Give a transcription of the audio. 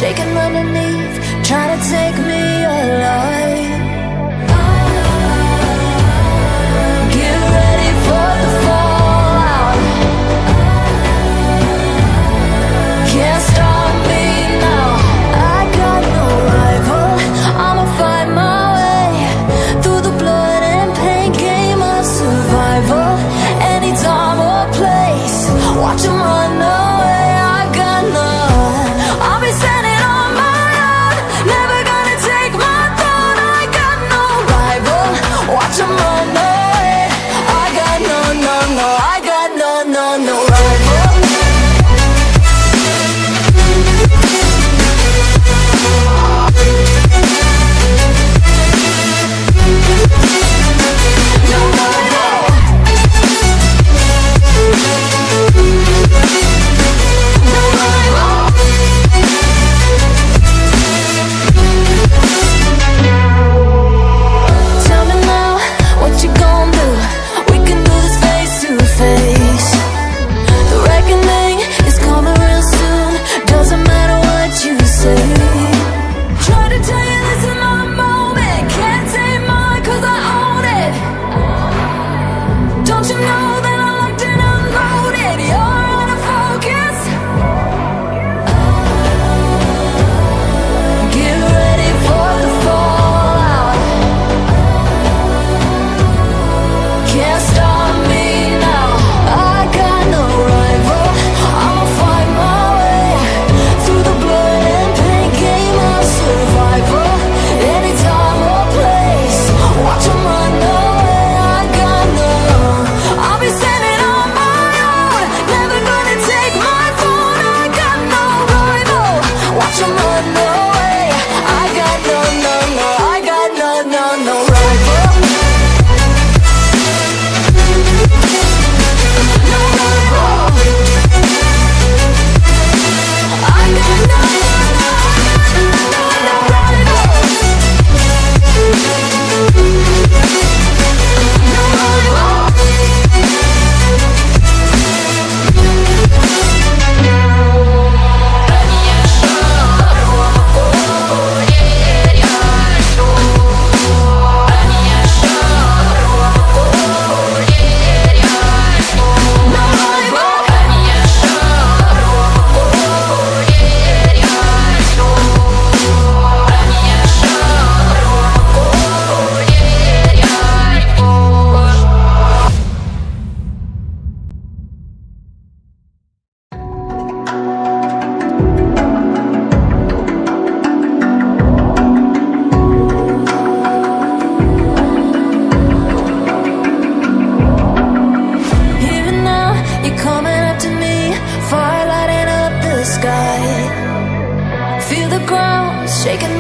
shaking underneath, trying to take me alive. Get ready for the fallout. Can't stop me now. I got no rival. I'ma find my way through the blood and pain game of survival. Any time or place, watch 'em run away. I got none. I'll be standing on my own, never gonna take my throne. I got no rival. Watch 'em run away. I got no, no, no. I got no, no, no rival. Tell me now, what you gon' do? We can do this face to face. The reckoning is coming real soon. Doesn't matter what you say. Try to tell you this is my moment. Can't take mine 'cause I own it. Don't you know that I'm locked and unloaded? You're out of focus. Get ready for the fallout. Can't stop me now. I got no rival. I'ma find my way through the blood and pain game of survival. Any time or place, watch 'em run away. I got none. I'll be standing on my own, never gonna take my phone. I got no rival. Watch 'em run away. I got no, no, no. I got no, no, no rival. No rival. I got no, no, no rival. No rival. Even now, you're coming after me, fire lighting up the sky. Feel the ground shaking